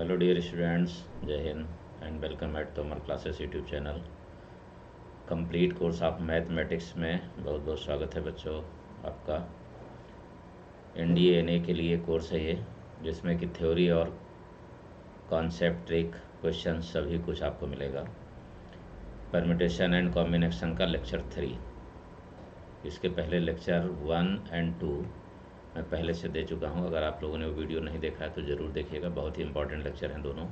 Hello dear students, जय Hind and welcome eight Tomar classes YouTube channel. Complete course of mathematics में बहुत बहुत स्वागत है बच्चों आपका। NDA के लिए कोर्स है ये, जिसमें कि थ्योरी और कॉन्सेप्ट, ट्रिक, क्वेश्चन सभी कुछ आपको मिलेगा। परम्यूटेशन एंड कॉम्बिनेशन का लेक्चर 3, इसके पहले लेक्चर 1 और 2 मैं पहले से दे चुका हूँ। अगर आप लोगों ने वो वीडियो नहीं देखा है तो ज़रूर देखिएगा, बहुत ही इंपॉर्टेंट लेक्चर हैं दोनों,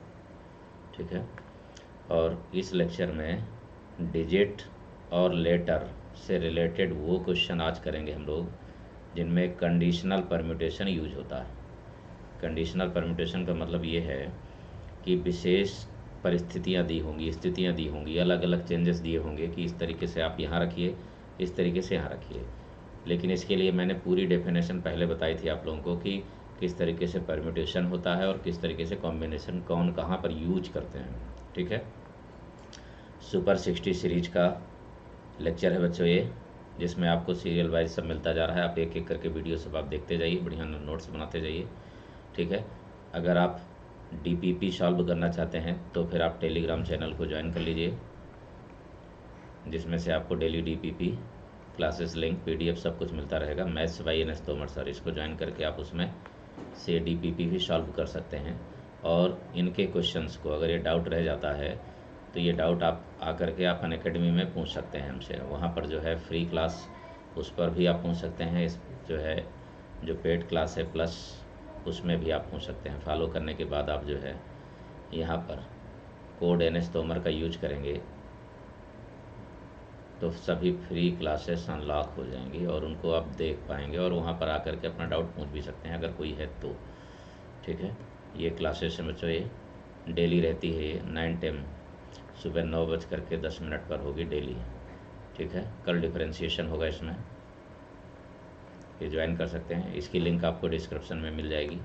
ठीक है। और इस लेक्चर में डिजिट और लेटर से रिलेटेड वो क्वेश्चन आज करेंगे हम लोग जिनमें कंडीशनल परम्यूटेशन यूज होता है। कंडीशनल परम्यूटेशन का मतलब ये है कि विशेष परिस्थितियाँ दी होंगी, स्थितियाँ दी होंगी, अलग अलग चेंजेस दिए होंगे कि इस तरीके से आप यहाँ रखिए, इस तरीके से यहाँ रखिए। लेकिन इसके लिए मैंने पूरी डेफिनेशन पहले बताई थी आप लोगों को कि किस तरीके से परम्यूटेशन होता है और किस तरीके से कॉम्बिनेशन कौन कहाँ पर यूज करते हैं, ठीक है। सुपर 60 सीरीज का लेक्चर है बच्चों ये, जिसमें आपको सीरियल वाइज सब मिलता जा रहा है। आप एक एक करके वीडियो सब आप देखते जाइए, बढ़िया नोट्स बनाते जाइए, ठीक है। अगर आप DPP सॉल्व करना चाहते हैं तो फिर आप टेलीग्राम चैनल को ज्वाइन कर लीजिए, जिसमें से आपको daily DPP classes, link, PDF सब कुछ मिलता रहेगा। Maths by NS Tomar sir, इसको ज्वाइन करके आप उसमें से DPP भी सॉल्व कर सकते हैं। और इनके क्वेश्चंस को अगर ये डाउट रह जाता है तो ये डाउट आप आकर के आप अनअकैडमी में पूछ सकते हैं हमसे। वहाँ पर जो है फ्री क्लास, उस पर भी आप पूछ सकते हैं। इस जो है जो पेड क्लास है प्लस, उसमें भी आप पूछ सकते हैं। फॉलो करने के बाद आप जो है यहाँ पर कोड NS तोमर का यूज करेंगे तो सभी फ्री क्लासेस अनलॉक हो जाएंगी और उनको आप देख पाएंगे और वहाँ पर आकर के अपना डाउट पूछ भी सकते हैं अगर कोई है तो, ठीक है। ये क्लासेस है बच्चों, ये डेली रहती है, ये 9 सुबह 9:10 पर होगी डेली, ठीक है। कल डिफरेंशिएशन होगा इसमें, ये ज्वाइन कर सकते हैं। इसकी लिंक आपको डिस्क्रिप्शन में मिल जाएगी।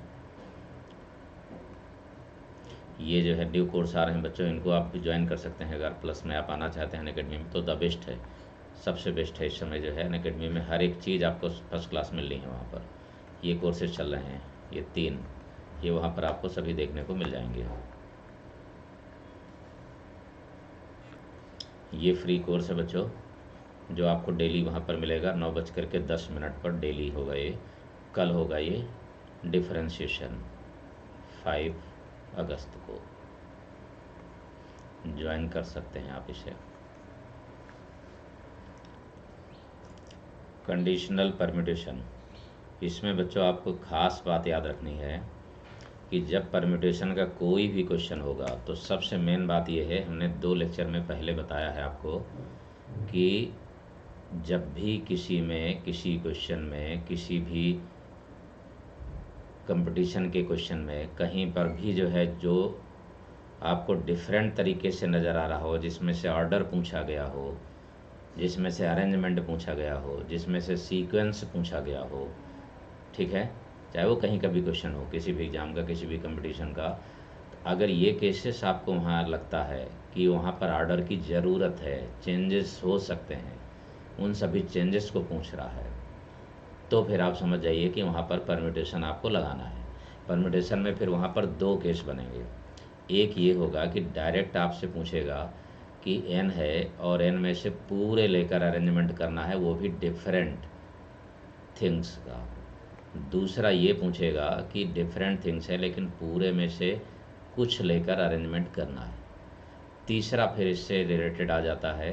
ये जो है न्यू कोर्स आ रहे हैं बच्चों, इनको आप भी ज्वाइन कर सकते हैं। अगर प्लस में आप आना चाहते हैं अनअकैडमी में तो द बेस्ट है, सबसे बेस्ट है। इस समय जो है अनअकैडमी में हर एक चीज़ आपको फर्स्ट क्लास मिल रही है। वहाँ पर ये कोर्सेज चल रहे हैं, ये 3, ये वहाँ पर आपको सभी देखने को मिल जाएंगे। ये फ्री कोर्स है बच्चों, जो आपको डेली वहाँ पर मिलेगा। 9:10 पर डेली होगा ये। कल होगा ये डिफरेंशिएशन 5 अगस्त को, ज्वाइन कर सकते हैं आप इसे। कंडीशनल परम्यूटेशन, इसमें बच्चों आपको खास बात याद रखनी है कि जब परम्यूटेशन का कोई भी क्वेश्चन होगा तो सबसे मेन बात यह है, हमने 2 लेक्चर में पहले बताया है आपको कि जब भी किसी में, किसी क्वेश्चन में, किसी भी कंपटीशन के क्वेश्चन में कहीं पर भी जो है, जो आपको डिफरेंट तरीके से नज़र आ रहा हो, जिसमें से ऑर्डर पूछा गया हो, जिसमें से अरेंजमेंट पूछा गया हो, जिसमें से सीक्वेंस पूछा गया हो, ठीक है, चाहे वो कहीं का भी क्वेश्चन हो, किसी भी एग्ज़ाम का, किसी भी कंपटीशन का, तो अगर ये केसेस आपको वहाँ लगता है कि वहाँ पर ऑर्डर की ज़रूरत है, चेंजेस हो सकते हैं, उन सभी चेंजेस को पूछ रहा है, तो फिर आप समझ जाइए कि वहाँ पर परम्यूटेशन आपको लगाना है। परम्यूटेशन में फिर वहाँ पर 2 केस बनेंगे। एक ये होगा कि डायरेक्ट आपसे पूछेगा कि n है और n में से पूरे लेकर अरेंजमेंट करना है, वो भी डिफरेंट थिंग्स का। दूसरा ये पूछेगा कि डिफरेंट थिंग्स है लेकिन पूरे में से कुछ लेकर अरेंजमेंट करना है। तीसरा फिर इससे रिलेटेड आ जाता है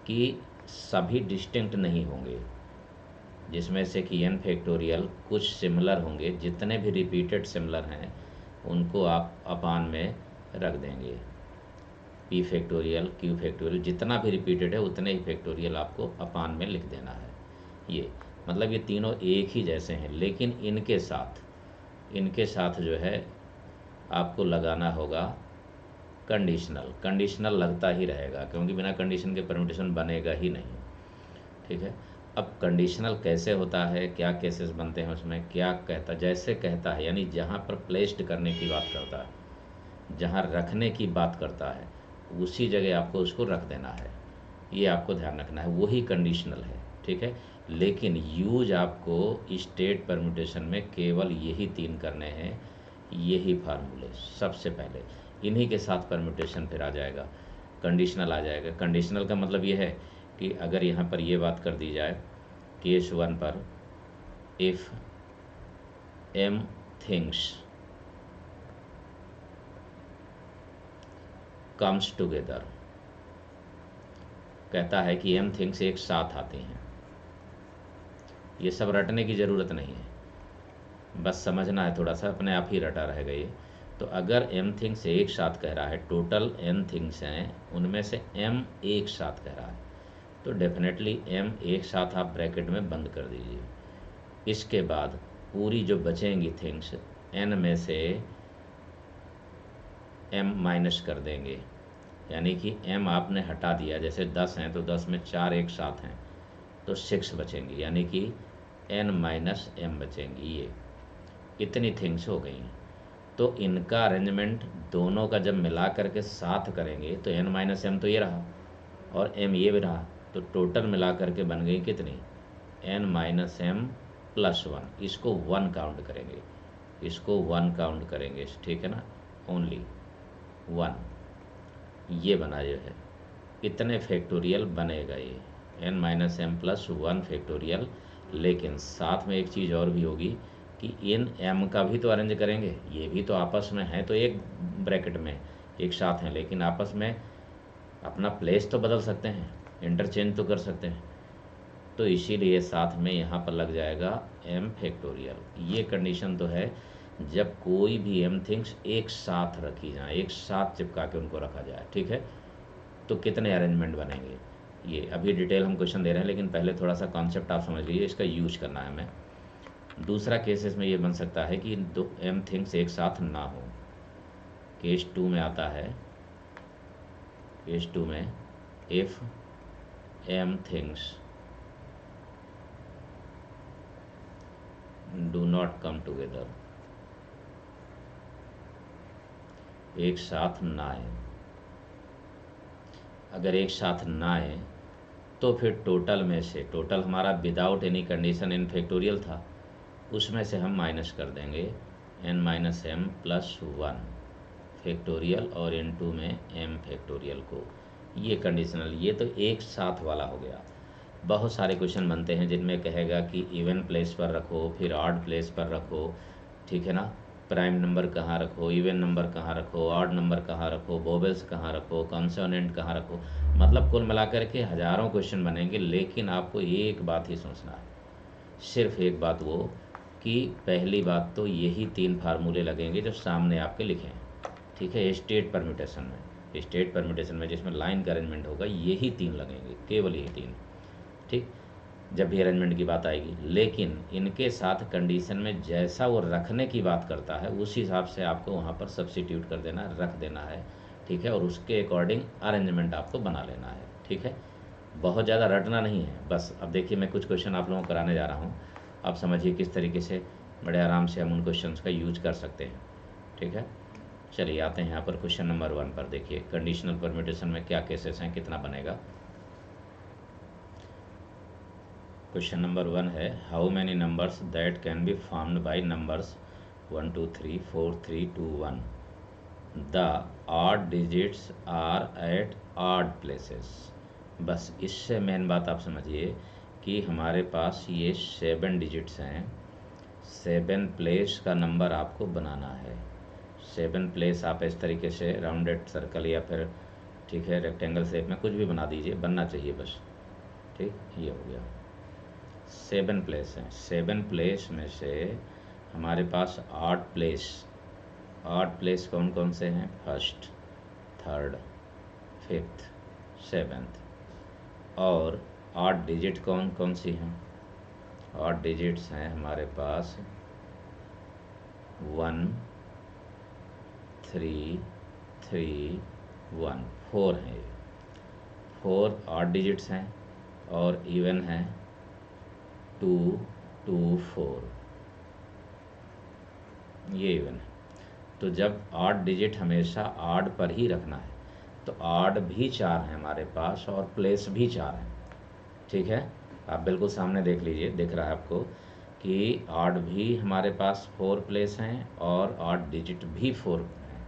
कि सभी डिस्टिंक्ट नहीं होंगे, जिसमें से कि n फैक्टोरियल कुछ सिमिलर होंगे, जितने भी रिपीटेड सिमिलर हैं उनको आप अपान में रख देंगे। p फैक्टोरियल, q फैक्टोरियल, जितना भी रिपीटेड है उतने ही फैक्टोरियल आपको अपान में लिख देना है। ये मतलब ये तीनों एक ही जैसे हैं, लेकिन इनके साथ जो है आपको लगाना होगा कंडीशनल। कंडीशनल लगता ही रहेगा, क्योंकि बिना कंडीशन के परम्यूटेशन बनेगा ही नहीं, ठीक है। अब कंडीशनल कैसे होता है, क्या केसेस बनते हैं उसमें, क्या कहता, जैसे कहता है यानी जहाँ पर प्लेस्ड करने की बात करता है, जहाँ रखने की बात करता है, उसी जगह आपको उसको रख देना है। ये आपको ध्यान रखना है, वही कंडीशनल है, ठीक है। लेकिन यूज आपको स्टेट परम्यूटेशन में केवल यही 3 करने हैं। यही फार्मूले सबसे पहले, इन्हीं के साथ परम्यूटेशन फिर आ जाएगा, कंडीशनल आ जाएगा। कंडीशनल का मतलब ये है कि अगर यहाँ पर ये बात कर दी जाए केस 1 पर, if m things comes together, कहता है कि m थिंग्स एक साथ आती हैं। ये सब रटने की ज़रूरत नहीं है, बस समझना है, थोड़ा सा अपने आप ही रटा रहेगा ये। तो अगर m थिंग्स एक साथ कह रहा है, टोटल n थिंग्स हैं, उनमें से m एक साथ कह रहा है, तो डेफिनेटली m एक साथ आप ब्रैकेट में बंद कर दीजिए। इसके बाद पूरी जो बचेंगी थिंग्स, n में से m माइनस कर देंगे, यानी कि m आपने हटा दिया। जैसे 10 हैं तो 10 में 4 एक साथ हैं तो 6 बचेंगी, यानी कि n माइनस m बचेंगी। ये इतनी थिंग्स हो गई। तो इनका अरेंजमेंट दोनों का जब मिला करके साथ करेंगे तो n माइनस m तो ये रहा और m ये भी रहा, तो टोटल मिला करके बन गई कितनी, n माइनस m प्लस 1। इसको 1 काउंट करेंगे, इसको 1 काउंट करेंगे, ठीक है ना, ओनली 1। ये बना जो है, इतने फैक्टोरियल बनेगा ये n minus m plus 1 factorial. लेकिन साथ में एक चीज़ और भी होगी कि इन m का भी तो अरेंज करेंगे, ये भी तो आपस में हैं, तो एक ब्रैकेट में एक साथ हैं, लेकिन आपस में अपना प्लेस तो बदल सकते हैं, इंटरचेंज तो कर सकते हैं। तो इसीलिए साथ में यहाँ पर लग जाएगा m फैक्टोरियल। ये कंडीशन तो है जब कोई भी m थिंग्स एक साथ रखी जाए, एक साथ चिपका के उनको रखा जाए, ठीक है। तो कितने अरेंजमेंट बनेंगे, ये अभी डिटेल हम क्वेश्चन दे रहे हैं, लेकिन पहले थोड़ा सा कॉन्सेप्ट आप समझ लीजिए, इसका यूज करना है हमें। दूसरा केसेस में ये बन सकता है कि दो m थिंग्स एक साथ ना हो। केस 2 में आता है, केस 2 में if m things do not come together, एक साथ ना आए। अगर एक साथ ना आए तो फिर टोटल में से, टोटल हमारा without any condition in factorial था, उसमें से हम माइनस कर देंगे n minus m plus 1 factorial और n2 में m फैक्टोरियल को। ये कंडीशनल, ये तो एक साथ वाला हो गया। बहुत सारे क्वेश्चन बनते हैं जिनमें कहेगा कि इवन प्लेस पर रखो, फिर ऑड प्लेस पर रखो, ठीक है ना, प्राइम नंबर कहाँ रखो, इवन नंबर कहाँ रखो, ऑड नंबर कहाँ रखो, वोवेल्स कहाँ रखो, कॉन्सोनेंट कहाँ रखो। मतलब कुल मिलाकर के हज़ारों क्वेश्चन बनेंगे, लेकिन आपको एक बात ही सोचना है, सिर्फ एक बात, वो कि पहली बात तो यही 3 फार्मूले लगेंगे जो सामने आपके लिखे हैं, ठीक है। स्टेट परम्यूटेशन में, स्टेट परम्यूटेशन में जिसमें लाइन का अरेंजमेंट होगा, यही 3 लगेंगे, केवल यही 3, ठीक, जब भी अरेंजमेंट की बात आएगी। लेकिन इनके साथ कंडीशन में जैसा वो रखने की बात करता है उस हिसाब से आपको वहाँ पर सब्सिट्यूट कर देना, रख देना है, ठीक है, और उसके अकॉर्डिंग अरेंजमेंट आपको बना लेना है, ठीक है। बहुत ज़्यादा रटना नहीं है बस। अब देखिए मैं कुछ क्वेश्चन आप लोगों को कराने जा रहा हूँ, आप समझिए किस तरीके से बड़े आराम से हम उन क्वेश्चंस का यूज कर सकते हैं, ठीक है। चलिए आते हैं यहाँ पर क्वेश्चन नंबर 1 पर। देखिए कंडीशनल परम्यूटेशन में क्या केसेस हैं, कितना बनेगा। क्वेश्चन नंबर 1 है, how many numbers that can be formed by numbers 1 2 3 4 3 2 1, the odd digits are at odd places. बस इससे मेन बात आप समझिए कि हमारे पास ये 7 डिजिट्स हैं, 7 प्लेस का नंबर आपको बनाना है। 7 प्लेस आप इस तरीके से राउंडेड सर्कल या फिर, ठीक है, रेक्टेंगल शेप में कुछ भी बना दीजिए, बनना चाहिए बस, ठीक। ये हो गया 7 प्लेस हैं। 7 प्लेस में से हमारे पास 8 प्लेस, 8 प्लेस कौन कौन से हैं, फर्स्ट, थर्ड, फिफ्थ, सेवेंथ। और 8 डिजिट कौन कौन सी हैं, 8 डिजिट्स हैं हमारे पास 1 3 3 1, 4 हैं ये, 4 8 डिजिट्स हैं, और इवन है 2 2 4, ये इवन है। तो जब 8 डिजिट हमेशा ऑड पर ही रखना है, तो ऑड भी 4 हैं हमारे पास और प्लेस भी 4 हैं, ठीक है। आप बिल्कुल सामने देख लीजिए, दिख रहा है आपको कि ऑड भी हमारे पास 4 प्लेस हैं और ऑड डिजिट भी 4 हैं।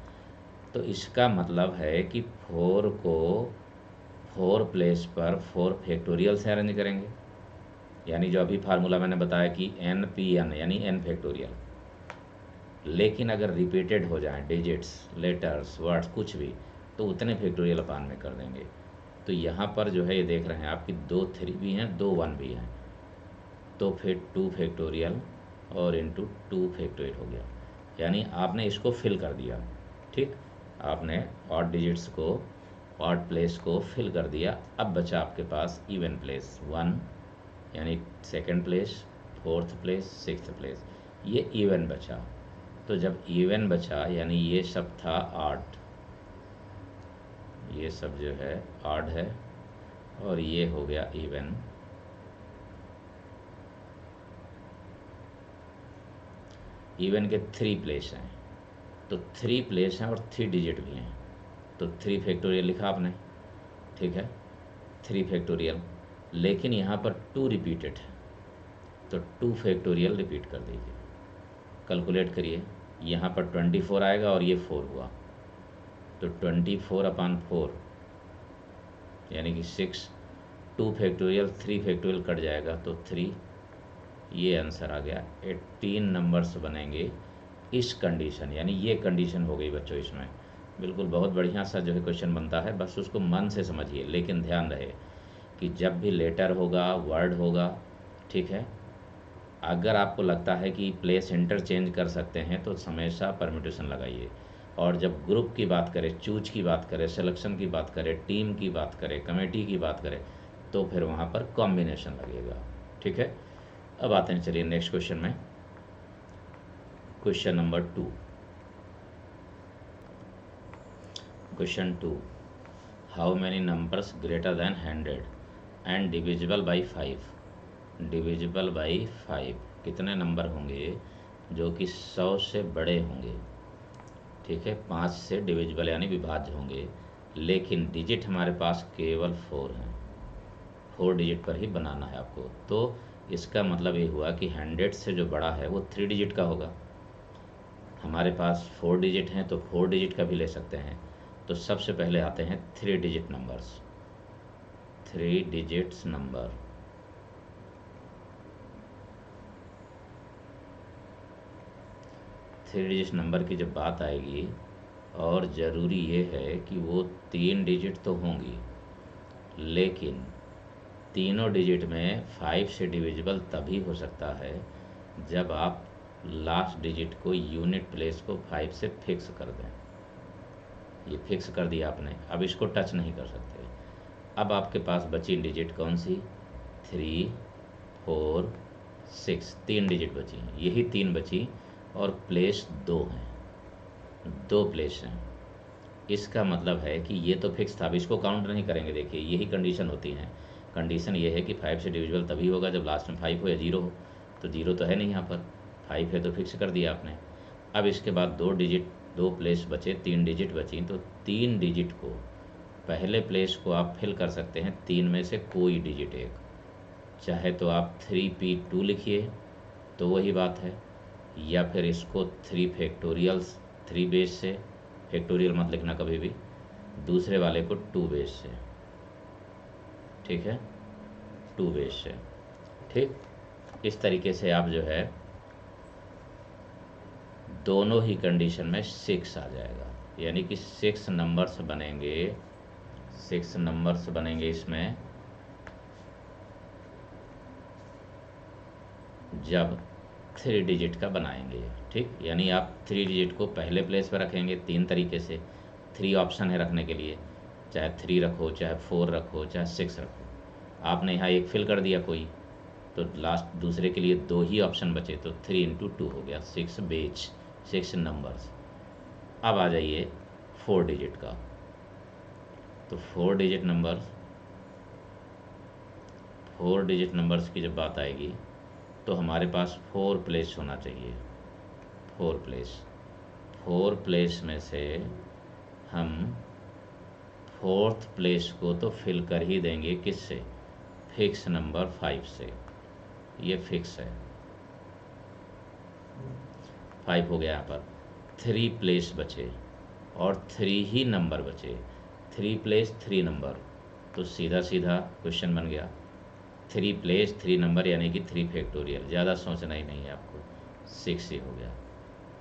तो इसका मतलब है कि 4 को 4 प्लेस पर 4 फैक्टोरियल से अरेंज करेंगे, यानी जो अभी फार्मूला मैंने बताया कि n p n यानी n फैक्टोरियल। लेकिन अगर रिपीटेड हो जाएं डिजिट्स, लेटर्स, वर्ड्स कुछ भी, तो उतने फैक्टोरियल अपान में कर देंगे। तो यहाँ पर जो है ये देख रहे हैं आपकी 2 3 भी हैं, 2 1 भी हैं, तो फिर 2 फैक्टोरियल और इंटू 2 फैक्टोरियल हो गया, यानी आपने इसको फिल कर दिया। ठीक, आपने ऑड डिजिट्स को, ऑड प्लेस को फिल कर दिया। अब बचा आपके पास इवन प्लेस 1 यानी second place, fourth place, sixth place, ये इवन बचा। तो जब इवन बचा यानी ये सब था ऑड, ये सब जो है ऑड है और ये हो गया इवन। इवन के 3 प्लेस हैं, तो 3 प्लेस हैं और 3 डिजिट भी हैं, तो 3 फैक्टोरियल लिखा आपने, ठीक है, 3 फैक्टोरियल। लेकिन यहाँ पर 2 रिपीटेड है, तो 2 फैक्टोरियल रिपीट कर दीजिए, कैलकुलेट करिए। यहाँ पर 24 आएगा और ये 4 हुआ, तो 24 अपान 4 यानी कि 6, 2 फैक्टोरियल 3 फैक्टोरियल कट जाएगा तो 3, ये आंसर आ गया। 18 नंबर्स बनेंगे इस कंडीशन, यानी ये कंडीशन हो गई बच्चों इसमें। बिल्कुल बहुत बढ़िया सा जो है क्वेश्चन बनता है, बस उसको मन से समझिए। लेकिन ध्यान रहे कि जब भी लेटर होगा, वर्ड होगा, ठीक है, अगर आपको लगता है कि प्लेस इंटरचेंज कर सकते हैं तो हमेशा परम्यूटेशन लगाइए। और जब ग्रुप की बात करें, चूज की बात करें, सिलेक्शन की बात करें, टीम की बात करें, कमेटी की बात करें, तो फिर वहाँ पर कॉम्बिनेशन लगेगा। ठीक है, अब आते हैं चलिए नेक्स्ट क्वेश्चन में। Question number 2। Question 2, how many numbers greater than 100 and divisible by 5? Divisible by 5, कितने नंबर होंगे जो कि 100 से बड़े होंगे, ठीक है, 5 से डिविजिबल यानी विभाज्य होंगे, लेकिन डिजिट हमारे पास केवल 4 हैं, 4 डिजिट पर ही बनाना है आपको। तो इसका मतलब ये हुआ कि 100 से जो बड़ा है वो 3 डिजिट का होगा। हमारे पास 4 डिजिट हैं तो 4 डिजिट का भी ले सकते हैं। तो सबसे पहले आते हैं 3 digit numbers, 3 digits number. Three digit number की जब बात आएगी, और ज़रूरी ये है कि वो 3 डिजिट तो होंगी, लेकिन तीनों डिजिट में 5 से डिविजिबल तभी हो सकता है जब आप लास्ट डिजिट को, यूनिट प्लेस को 5 से फिक्स कर दें। ये फिक्स कर दिया आपने, अब इसको टच नहीं कर सकते। अब आपके पास बची डिजिट कौन सी? 3, 4, 6, 3 डिजिट बची हैं, यही 3 बची, और प्लेस 2 हैं, 2 प्लेस हैं। इसका मतलब है कि ये तो फिक्स था, अब इसको काउंट नहीं करेंगे। देखिए यही कंडीशन होती है। कंडीशन ये है कि 5 से डिविजिबल तभी होगा जब लास्ट में 5 हो या 0 हो। तो 0 तो है नहीं यहाँ पर, 5 है तो फिक्स कर दिया आपने। अब इसके बाद 2 डिजिट, 2 प्लेस बचे, 3 डिजिट बची, तो 3 डिजिट को, पहले प्लेस को आप फिल कर सकते हैं 3 में से कोई डिजिट एक, चाहे तो आप 3p2 लिखिए तो वही बात है, या फिर इसको 3 फैक्टोरियल्स, 3 बेस से, फैक्टोरियल मत लिखना कभी भी, दूसरे वाले को 2 बेस से, ठीक है, 2 बेस से। ठीक, इस तरीके से आप जो है दोनों ही कंडीशन में 6 आ जाएगा, यानी कि 6 नंबर्स बनेंगे, 6 नंबर्स बनेंगे इसमें जब 3 डिजिट का बनाएंगे। ठीक, यानी आप 3 डिजिट को पहले प्लेस पर रखेंगे 3 तरीके से, 3 ऑप्शन है रखने के लिए, चाहे 3 रखो, चाहे 4 रखो, चाहे 6 रखो। आपने यहाँ एक फिल कर दिया कोई, तो लास्ट दूसरे के लिए 2 ही ऑप्शन बचे, तो 3 × 2 हो गया 6 बेच, 6 नंबर्स। अब आ जाइए 4 डिजिट का, तो 4 डिजिट नंबर्स, 4 डिजिट नंबर्स की जब बात आएगी तो हमारे पास 4 प्लेस होना चाहिए, 4 प्लेस। 4 प्लेस में से हम 4th प्लेस को तो फिल कर ही देंगे, किससे? फिक्स नंबर 5 से, ये फिक्स है। 5 हो गया यहाँ पर। 3 प्लेस बचे और 3 ही नंबर बचे, 3 प्लेस 3 नंबर, तो सीधा सीधा क्वेश्चन बन गया 3 प्लेस 3 नंबर यानी कि 3 फैक्टोरियल, ज़्यादा सोचना ही नहीं है आपको, 6 ही हो गया।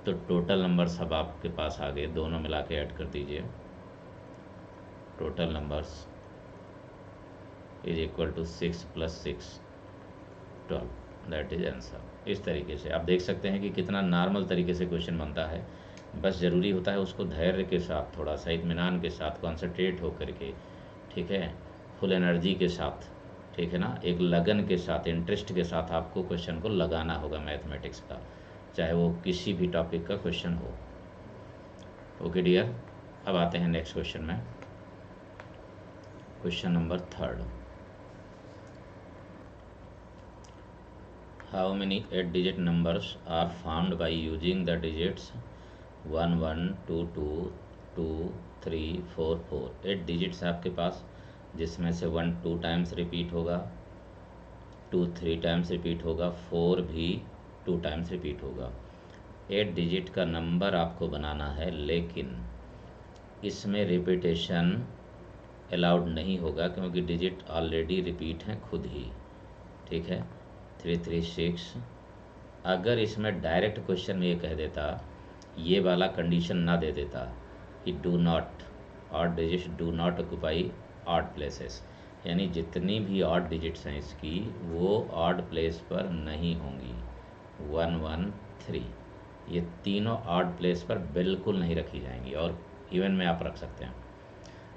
तो टोटल नंबर सब आपके पास आ गए, दोनों मिला के ऐड कर दीजिए। Total numbers is equal to 6 + 6 12, that is answer. इस तरीके से आप देख सकते हैं कि कितना नॉर्मल तरीके से क्वेश्चन बनता है। बस ज़रूरी होता है उसको धैर्य के साथ, थोड़ा सा इत्मीनान के साथ, कॉन्सेंट्रेट होकर के, ठीक है, फुल एनर्जी के साथ, ठीक है ना, एक लगन के साथ, इंटरेस्ट के साथ आपको क्वेश्चन को लगाना होगा मैथमेटिक्स का, चाहे वो किसी भी टॉपिक का क्वेश्चन हो। ओके डियर, अब आते हैं नेक्स्ट क्वेश्चन में। Question number 3। How many 8-digit numbers are formed by using the digits 1 1 2 2 2 3 4 4? 8 digits है आपके पास, जिसमें से 1 2 टाइम्स रिपीट होगा, 2 3 टाइम्स रिपीट होगा, 4 भी 2 टाइम्स रिपीट होगा। 8 डिजिट का नंबर आपको बनाना है, लेकिन इसमें रिपीटेशन अलाउड नहीं होगा क्योंकि डिजिट ऑलरेडी रिपीट हैं खुद ही, ठीक है, 3 3 6। अगर इसमें डायरेक्ट क्वेश्चन में ये कह देता, ये वाला कंडीशन ना दे देता कि do not, odd digits do not occupy odd places, यानी जितनी भी ऑड डिजिट्स हैं इसकी वो ऑड प्लेस पर नहीं होंगी। 1 1 3 ये तीनों ऑड प्लेस पर बिल्कुल नहीं रखी जाएंगी, और इवन में आप रख सकते हैं।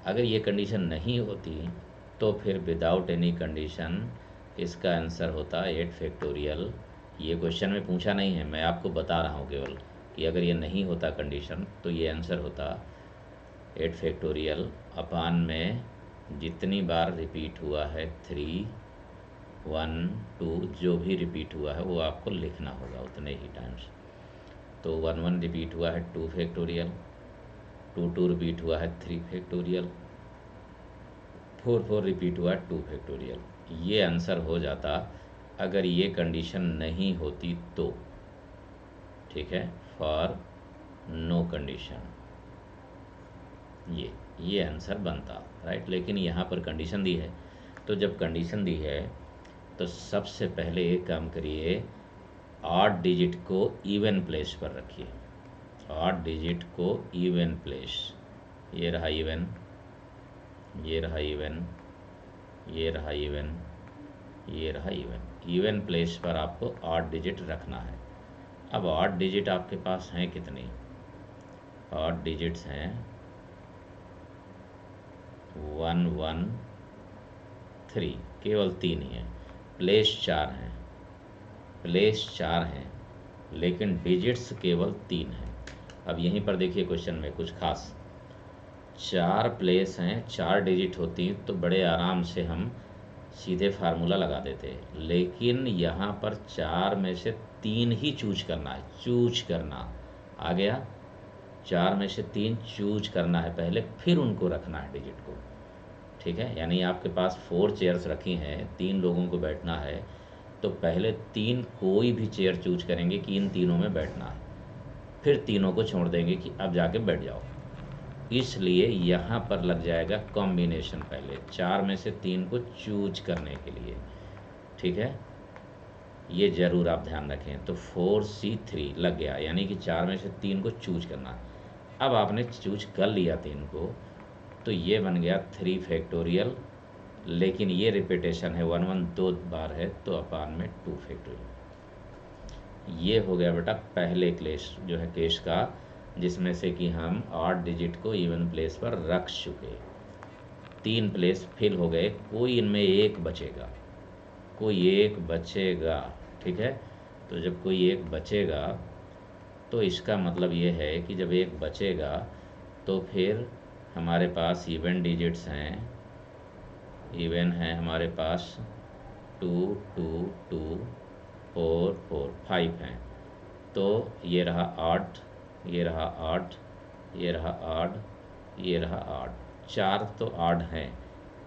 अगर ये कंडीशन नहीं होती तो फिर विदाउट एनी कंडीशन इसका आंसर होता 8 फैक्टोरियल। ये क्वेश्चन में पूछा नहीं है, मैं आपको बता रहा हूँ केवल कि अगर ये नहीं होता कंडीशन तो ये आंसर होता 8 फैक्टोरियल अपान में जितनी बार रिपीट हुआ है 3 1 2 जो भी रिपीट हुआ है वो आपको लिखना होगा उतने ही टाइम्स। तो 1 1 रिपीट हुआ है 2 फैक्टोरियल, 2 2 रिपीट हुआ है 3 फैक्टोरियल, 4 4 रिपीट हुआ है 2 फैक्टोरियल। ये आंसर हो जाता अगर ये कंडीशन नहीं होती तो, ठीक है, फॉर नो कंडीशन ये आंसर बनता, राइट। लेकिन यहाँ पर कंडीशन दी है, तो जब कंडीशन दी है तो सबसे पहले एक काम करिए, ऑड डिजिट को इवन प्लेस पर रखिए, ऑड डिजिट को इवन प्लेस, ये रहा इवन, ये रहा इवन, ये रहा इवन, ये रहा इवन, इवन प्लेस पर आपको ऑड डिजिट रखना है। अब ऑड डिजिट आपके पास हैं कितनी? ऑड डिजिट्स हैं 1 1 3, केवल 3 ही हैं, प्लेस 4 हैं, प्लेस 4 हैं, लेकिन डिजिट्स केवल 3 हैं। अब यहीं पर देखिए क्वेश्चन में कुछ खास, 4 प्लेस हैं, 4 डिजिट होती तो बड़े आराम से हम सीधे फार्मूला लगा देते, लेकिन यहाँ पर 4 में से 3 ही चूज करना है, चूज करना आ गया, 4 में से 3 चूज करना है पहले, फिर उनको रखना है डिजिट को, ठीक है। यानी आपके पास 4 चेयर्स रखी हैं, 3 लोगों को बैठना है, तो पहले 3 कोई भी चेयर चूज करेंगे कि इन तीनों में बैठना है, फिर तीनों को छोड़ देंगे कि अब जाके बैठ जाओ। इसलिए यहाँ पर लग जाएगा कॉम्बिनेशन, पहले 4 में से 3 को चूज करने के लिए, ठीक है, ये ज़रूर आप ध्यान रखें। तो 4C3 लग गया, यानी कि 4 में से 3 को चूज करना। अब आपने चूज कर लिया 3 को, तो ये बन गया 3 फैक्टोरियल, लेकिन ये रिपीटेशन है 1 1 2 बार है, तो अपान में 2 फैक्टोरियल। ये हो गया बेटा पहले केस जो है केस का, जिसमें से कि हम ऑड डिजिट को इवन प्लेस पर रख चुके, 3 प्लेस फिल हो गए, कोई इनमें एक बचेगा, कोई एक बचेगा, ठीक है। तो जब कोई एक बचेगा तो इसका मतलब ये है कि जब एक बचेगा तो फिर हमारे पास इवन डिजिट्स हैं, इवन है हमारे पास 2 2 2 4 4 5 हैं, तो ये रहा 8, ये रहा 8, ये रहा 8, ये रहा 8, 4 तो 8 हैं,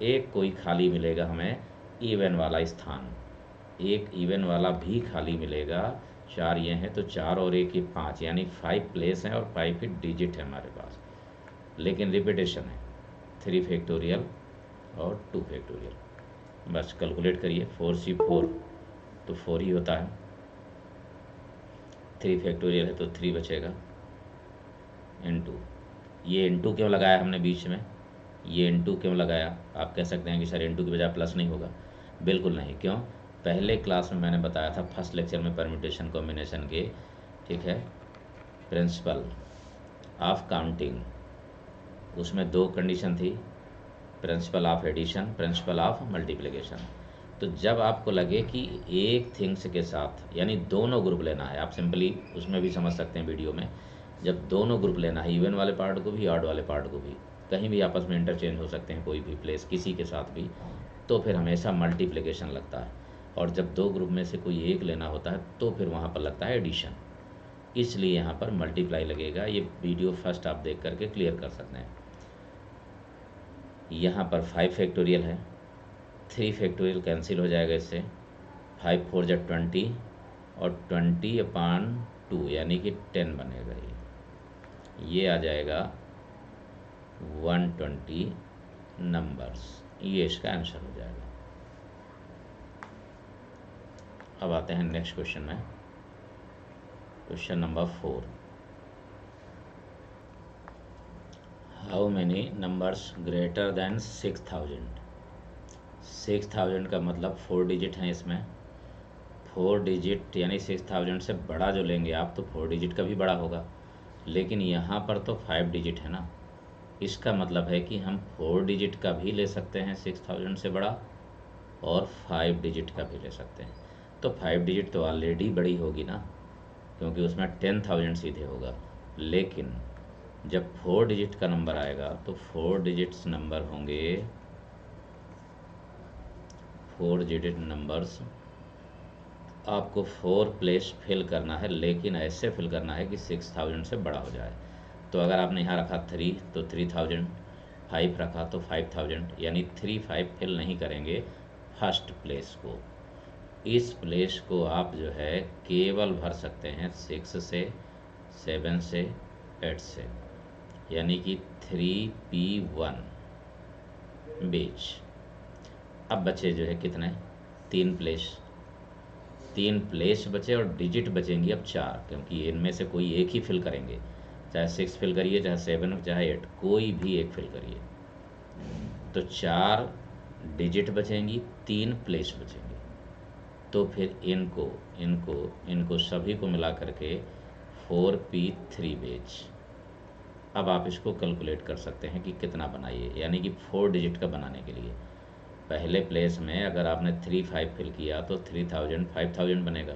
एक कोई खाली मिलेगा हमें इवन वाला स्थान, एक इवन वाला भी खाली मिलेगा, 4 ये हैं, तो 4 और 1 ये 5, यानी 5 प्लेस हैं और 5 ही डिजिट है हमारे पास, लेकिन रिपीटेशन है 3 फैक्टोरियल और 2 फैक्टोरियल। बस कैलकुलेट करिए, 4C4 तो 4 ही होता है, 3 फैक्टोरियल है तो 3 बचेगा, इनटू, ये इनटू क्यों लगाया हमने बीच में, ये इनटू क्यों लगाया? आप कह सकते हैं कि सर इनटू की बजाय प्लस नहीं होगा, बिल्कुल नहीं। क्यों? पहले क्लास में मैंने बताया था, फर्स्ट लेक्चर में, परम्यूटेशन कॉम्बिनेशन के, ठीक है, प्रिंसिपल ऑफ काउंटिंग, उसमें 2 कंडीशन थी, principle of addition, principle of multiplication. तो जब आपको लगे कि एक थिंग्स के साथ, यानी दोनों ग्रुप लेना है, आप सिंपली उसमें भी समझ सकते हैं वीडियो में, जब दोनों ग्रुप लेना है, इवन वाले पार्ट को भी, ऑड वाले पार्ट को भी, कहीं भी आपस में इंटरचेंज हो सकते हैं, कोई भी प्लेस किसी के साथ भी, तो फिर हमेशा मल्टीप्लिकेशन लगता है। और जब 2 ग्रुप में से कोई एक लेना होता है तो फिर वहाँ पर लगता है एडिशन, इसलिए यहाँ पर मल्टीप्लाई लगेगा। ये वीडियो फर्स्ट आप देख करके क्लियर कर सकते हैं। यहाँ पर 5 फैक्टोरियल है, 3 फैक्टोरियल कैंसिल हो जाएगा इससे, 5 4 जा 20 और 20/2 यानी कि 10 बनेगा, ये आ जाएगा 120 नंबर्स, ये इसका आंसर हो जाएगा। अब आते हैं नेक्स्ट क्वेश्चन में, question number 4। How many numbers greater than 6000? 6000 का मतलब 4 डिजिट हैं इसमें, 4 डिजिट यानी 6000 से बड़ा जो लेंगे आप तो 4 डिजिट का भी बड़ा होगा, लेकिन यहाँ पर तो 5 डिजिट है ना, इसका मतलब है कि हम 4 डिजिट का भी ले सकते हैं 6000 से बड़ा, और 5 डिजिट का भी ले सकते हैं। तो 5 डिजिट तो ऑलरेडी बड़ी होगी ना, क्योंकि उसमें 10,000 सीधे होगा, लेकिन जब 4 डिजिट का नंबर आएगा तो 4 डिजिट्स नंबर होंगे, 4 डिजिट नंबर्स आपको 4 प्लेस फिल करना है, लेकिन ऐसे फिल करना है कि 6000 से बड़ा हो जाए। तो अगर आपने यहाँ रखा 3 तो 3000, 5 रखा तो 5000, यानी 3 5 फिल नहीं करेंगे फर्स्ट प्लेस को। इस प्लेस को आप जो है केवल भर सकते हैं 6 से, 7 से, 8 से, यानी कि 3P1 बीच। अब बचे जो है कितने, 3 प्लेस, 3 प्लेस बचे और डिजिट बचेंगी अब 4, क्योंकि इनमें से कोई एक ही फिल करेंगे, चाहे 6 फिल करिए, चाहे 7, चाहे 8, कोई भी एक फिल करिए। तो 4 डिजिट बचेंगी, 3 प्लेस बचेंगी, तो फिर इनको इनको इनको सभी को मिला करके 4P3 बेच। अब आप इसको कैलकुलेट कर सकते हैं कि कितना बनाइए, यानी कि 4 डिजिट का बनाने के लिए पहले प्लेस में अगर आपने 3 5 फिल किया तो 3000 5000 बनेगा,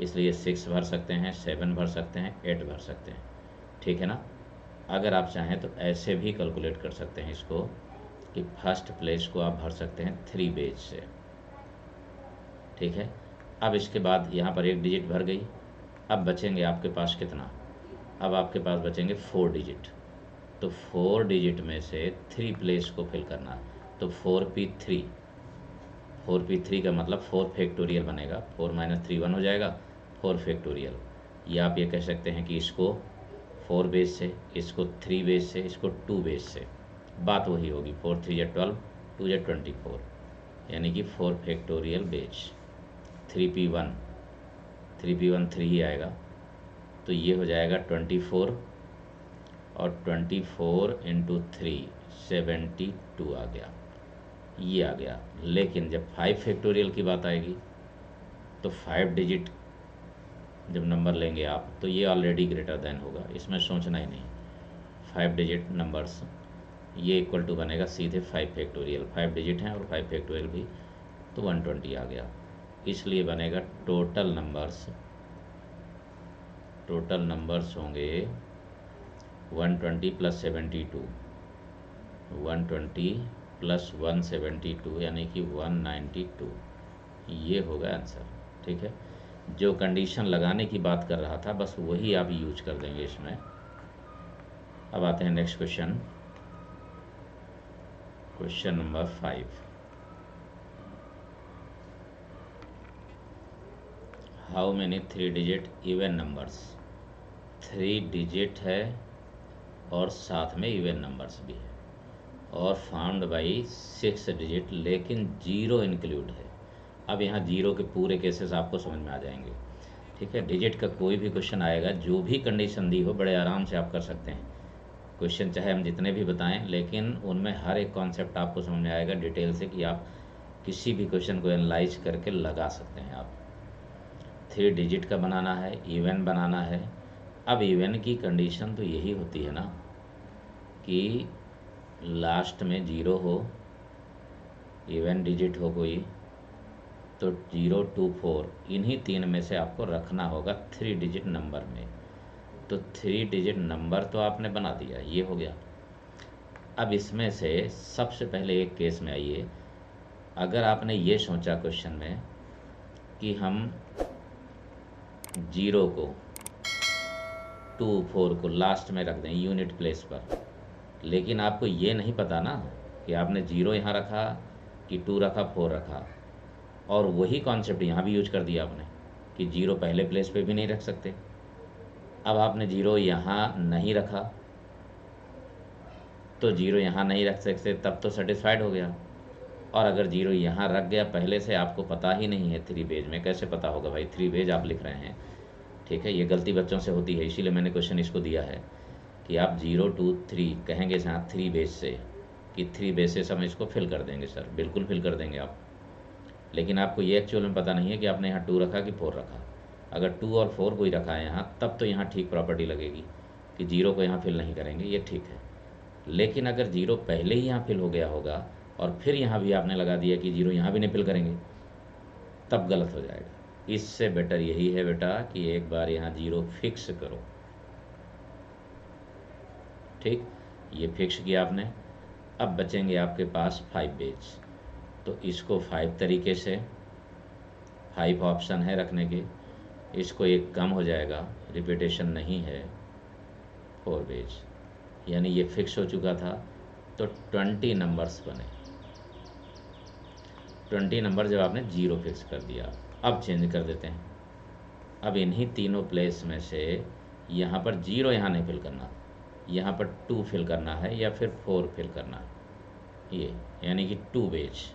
इसलिए 6 भर सकते हैं, 7 भर सकते हैं, 8 भर सकते हैं, ठीक है ना। अगर आप चाहें तो ऐसे भी कैलकुलेट कर सकते हैं इसको कि फर्स्ट प्लेस को आप भर सकते हैं 3 बेज से, ठीक है। अब इसके बाद यहाँ पर 1 डिजिट भर गई, अब बचेंगे आपके पास कितना, अब आपके पास बचेंगे 4 डिजिट, तो 4 डिजिट में से 3 प्लेस को फिल करना, तो 4P3, 4P3 का मतलब 4 फैक्टोरियल बनेगा, 4 - 3 1 हो जाएगा, 4 फैक्टोरियल। या आप ये कह सकते हैं कि इसको 4 बेस से, इसको 3 बेस से, इसको 2 बेस से, बात वही होगी, 4 3 या 12, 2 या 24, यानी कि 4 फैक्टोरियल बेस। 3P1 3 ही आएगा, तो ये हो जाएगा 24, और 24 × 3 72 आ गया, ये आ गया। लेकिन जब 5 फैक्टोरियल की बात आएगी तो 5 डिजिट जब नंबर लेंगे आप तो ये ऑलरेडी ग्रेटर देन होगा, इसमें सोचना ही नहीं। 5 डिजिट नंबर्स ये इक्वल टू बनेगा सीधे 5 फैक्टोरियल, 5 डिजिट हैं और 5 फैक्टोरियल भी, तो 120 आ गया। इसलिए बनेगा टोटल नंबर्स होंगे 120 + 72, 120 + 172 यानी कि 192, ये होगा आंसर, ठीक है। जो कंडीशन लगाने की बात कर रहा था बस वही आप यूज कर देंगे इसमें। अब आते हैं next question, question number 5। How many 3 digit even numbers, 3 digit है और साथ में इवन नंबर्स भी है, और फाउंड बाई 6 डिजिट, लेकिन 0 इंक्लूड है। अब यहाँ 0 के पूरे केसेस आपको समझ में आ जाएंगे। ठीक है, डिजिट का कोई भी क्वेश्चन आएगा, जो भी कंडीशन दी हो, बड़े आराम से आप कर सकते हैं क्वेश्चन, चाहे हम जितने भी बताएं, लेकिन उनमें हर एक कॉन्सेप्ट आपको समझ में आएगा डिटेल से, कि आप किसी भी क्वेश्चन को एनालाइज करके लगा सकते हैं। आप 3 डिजिट का बनाना है, इवन बनाना है। अब इवन की कंडीशन तो यही होती है ना कि लास्ट में 0 हो, इवन डिजिट हो कोई, तो 0, 2, 4 इन्हीं 3 में से आपको रखना होगा 3 डिजिट नंबर में। तो 3 डिजिट नंबर तो आपने बना दिया, ये हो गया। अब इसमें से सबसे पहले एक केस में आइए, अगर आपने ये सोचा क्वेश्चन में कि हम 0 को 2, 4 को लास्ट में रख दें यूनिट प्लेस पर, लेकिन आपको ये नहीं पता ना कि आपने 0 यहाँ रखा कि 2 रखा, 4 रखा, और वही कॉन्सेप्ट यहाँ भी यूज कर दिया आपने कि 0 पहले प्लेस पे भी नहीं रख सकते। अब आपने 0 यहाँ नहीं रखा, तो 0 यहाँ नहीं रख सकते, तब तो सेटिस्फाइड हो गया। और अगर 0 यहाँ रख गया पहले से, आपको पता ही नहीं है 3 बेज में, कैसे पता होगा भाई, 3 बेज आप लिख रहे हैं। ठीक है, ये गलती बच्चों से होती है, इसीलिए मैंने क्वेश्चन इसको दिया है कि आप 0, 2, 3 कहेंगे जहाँ 3 बेज से, कि 3 बेज से हम इसको फिल कर देंगे सर, बिल्कुल फिल कर देंगे आप। लेकिन आपको ये एक्चुअल में पता नहीं है कि आपने यहाँ 2 रखा कि 4 रखा। अगर 2 और 4 कोई रखा है यहाँ, तब तो यहाँ ठीक प्रॉपर्टी लगेगी कि 0 को यहाँ फिल नहीं करेंगे, ये ठीक है। लेकिन अगर 0 पहले ही यहाँ फिल हो गया होगा और फिर यहाँ भी आपने लगा दिया कि 0 यहाँ भी नहीं फिल करेंगे, तब गलत हो जाएगा। इससे बेटर यही है बेटा कि एक बार यहाँ 0 फिक्स करो। ठीक, ये फिक्स किया आपने। अब बचेंगे आपके पास 5 बेज, तो इसको 5 तरीके से, 5 ऑप्शन है रखने के, इसको एक कम हो जाएगा, रिपीटेशन नहीं है, 4 बेज, यानी ये फिक्स हो चुका था। तो 20 नंबर्स बने। 20 नंबर जब आपने 0 फिक्स कर दिया, अब चेंज कर देते हैं। अब इन्हीं तीनों प्लेस में से यहाँ पर 0 यहाँ नहीं फिल करना, यहाँ पर 2 फिल करना है या फिर 4 फिल करना है, ये यानी कि 2 बेज,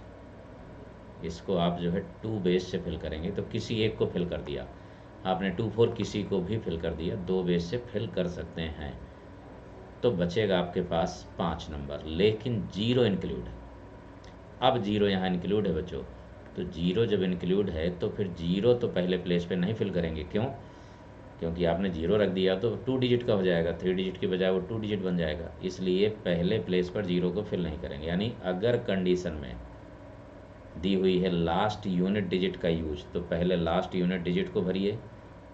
इसको आप जो है 2 बेज से फिल करेंगे। तो किसी एक को फिल कर दिया आपने, 2, 4 किसी को भी फिल कर दिया, 2 बेज से फिल कर सकते हैं। तो बचेगा आपके पास 5 नंबर, लेकिन 0 इंक्लूड है। अब 0 यहाँ इंक्लूड है बच्चों, तो 0 जब इंक्लूड है तो फिर 0 तो पहले प्लेस पे नहीं फिल करेंगे। क्यों? क्योंकि आपने 0 रख दिया तो 2 डिजिट का हो जाएगा, 3 डिजिट के बजाय वो 2 डिजिट बन जाएगा, इसलिए पहले प्लेस पर 0 को फिल नहीं करेंगे। यानी अगर कंडीशन में दी हुई है लास्ट यूनिट डिजिट का यूज, तो पहले लास्ट यूनिट डिजिट को भरिए,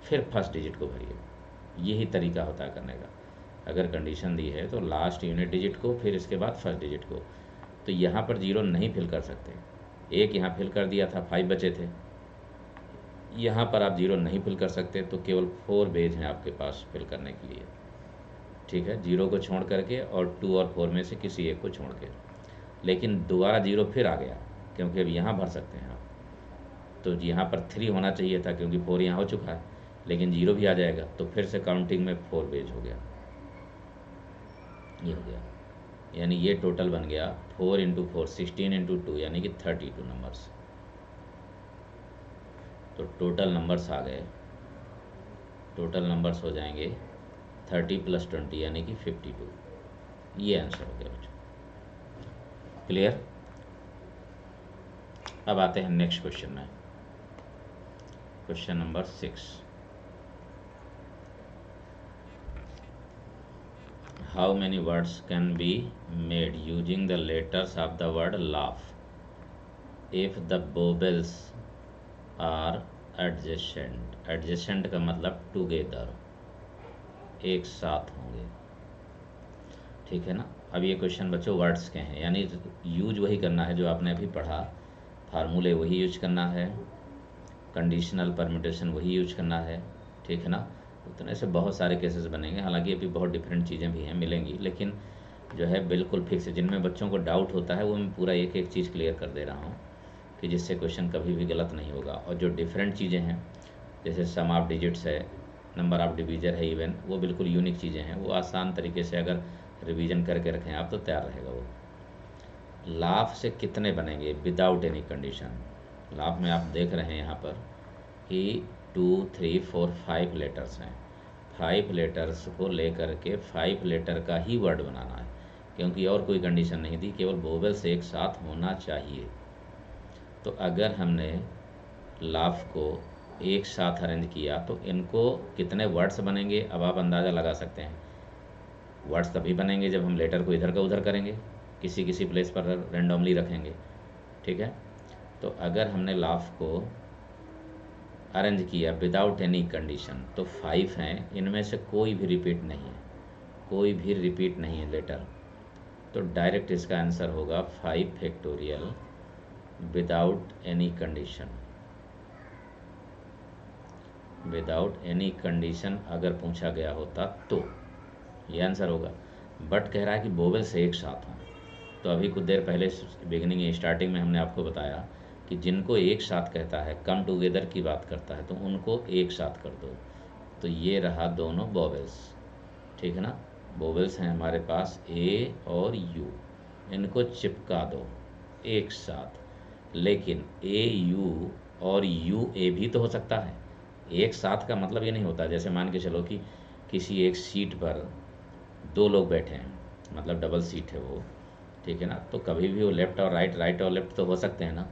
फिर फर्स्ट डिजिट को भरिए, यही तरीका होता है करने का। अगर कंडीशन दी है तो लास्ट यूनिट डिजिट को, फिर इसके बाद फर्स्ट डिजिट को। तो यहाँ पर 0 नहीं फिल कर सकते, एक यहाँ फिल कर दिया था, 5 बचे थे, यहाँ पर आप 0 नहीं फिल कर सकते, तो केवल 4 बेज हैं आपके पास फिल करने के लिए। ठीक है, 0 को छोड़ करके और 2 और 4 में से किसी एक को छोड़ के। लेकिन दोबारा 0 फिर आ गया, क्योंकि अब यहाँ भर सकते हैं आप, तो यहाँ पर 3 होना चाहिए था, क्योंकि 4 यहाँ हो चुका है, लेकिन 0 भी आ जाएगा, तो फिर से काउंटिंग में 4 बेज हो गया, ये हो गया। यानी ये टोटल बन गया 4 × 4 16 × 2 यानी कि 32 नंबर्स। तो टोटल नंबर्स आ गए, टोटल नंबर्स हो जाएंगे 30 + 20 यानी कि 52। ये आंसर हो गया बच्चों। क्लियर? अब आते हैं नेक्स्ट क्वेश्चन में, question number 6। How many words can be made using the letters of the word laugh if the vowels are adjacent? Adjacent का मतलब together, एक साथ होंगे। ठीक है ना? अब ये क्वेश्चन बच्चों वर्ड्स के हैं, यानी यूज वही करना है जो आपने अभी पढ़ा, फार्मूले वही यूज करना है, कंडीशनल परम्यूटेशन वही यूज करना है। ठीक है ना? उतने से बहुत सारे केसेस बनेंगे, हालांकि अभी बहुत डिफरेंट चीज़ें भी हैं मिलेंगी, लेकिन जो है बिल्कुल फिक्स है। जिनमें बच्चों को डाउट होता है वो मैं पूरा एक एक चीज़ क्लियर कर दे रहा हूँ, कि जिससे क्वेश्चन कभी भी गलत नहीं होगा। और जो डिफरेंट चीज़ें हैं जैसे सम ऑफ डिजिट्स है, नंबर ऑफ डिवीजर है, इवन वो बिल्कुल यूनिक चीज़ें हैं, वो आसान तरीके से अगर रिवीजन करके रखें आप तो तैयार रहेगा वो। लाभ से कितने बनेंगे विदाउट एनी कंडीशन। लाभ में आप देख रहे हैं यहाँ पर कि 2 3 4 5 लेटर्स हैं, 5 लेटर्स को लेकर के 5 लेटर का ही वर्ड बनाना है, क्योंकि और कोई कंडीशन नहीं थी, केवल वोवेल्स एक साथ होना चाहिए। तो अगर हमने लाभ को एक साथ अरेंज किया तो इनको कितने वर्ड्स बनेंगे, अब आप अंदाज़ा लगा सकते हैं। वर्ड्स तभी बनेंगे जब हम लेटर को इधर का उधर करेंगे, किसी किसी प्लेस पर रेंडमली रखेंगे, ठीक है। तो अगर हमने लाभ को अरेंज किया विदाउट एनी कंडीशन तो 5 हैं, इनमें से कोई भी रिपीट नहीं है, कोई भी रिपीट नहीं है लेटर, तो डायरेक्ट इसका आंसर होगा 5 factorial without any condition. Without any condition अगर पूछा गया होता तो ये आंसर होगा। बट कह रहा है कि वोवेल से एक साथ हों, तो अभी कुछ देर पहले बिगिनिंग स्टार्टिंग में हमने आपको बताया कि जिनको एक साथ कहता है, कम टुगेदर की बात करता है, तो उनको एक साथ कर दो। तो ये रहा दोनों वोवेल्स, ठीक है ना। वोवेल्स हैं हमारे पास ए और यू, इनको चिपका दो एक साथ, लेकिन ए यू और यू ए भी तो हो सकता है। एक साथ का मतलब ये नहीं होता, जैसे मान के चलो कि किसी एक सीट पर 2 लोग बैठे हैं, मतलब डबल सीट है वो, ठीक है ना, तो कभी भी वो लेफ़्ट और राइट, राइट और लेफ़्ट तो हो सकते हैं ना,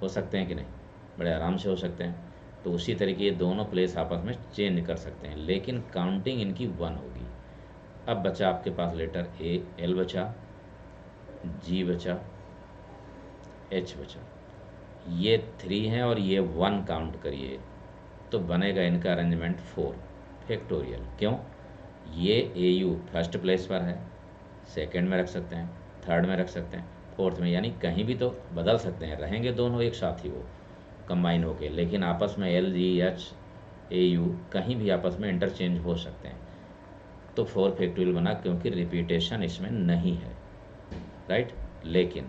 हो सकते हैं कि नहीं, बड़े आराम से हो सकते हैं। तो उसी तरीके ये दोनों प्लेस आपस में चेंज कर सकते हैं, लेकिन काउंटिंग इनकी 1 होगी। अब बचा आपके पास लेटर ए, एल बचा, जी बचा, एच बचा, ये 3 हैं और ये 1 काउंट करिए, तो बनेगा इनका अरेंजमेंट 4 फैक्टोरियल। क्यों? ये ए यू फर्स्ट प्लेस पर है, सेकंड में रख सकते हैं, थर्ड में रख सकते हैं, फोर्थ में, यानी कहीं भी तो बदल सकते हैं, रहेंगे दोनों एक साथ ही वो कंबाइन होके, लेकिन आपस में L G H A you कहीं भी आपस में इंटरचेंज हो सकते हैं। तो 4 फैक्टोरियल बना, क्योंकि रिपीटेशन इसमें नहीं है, राइट। लेकिन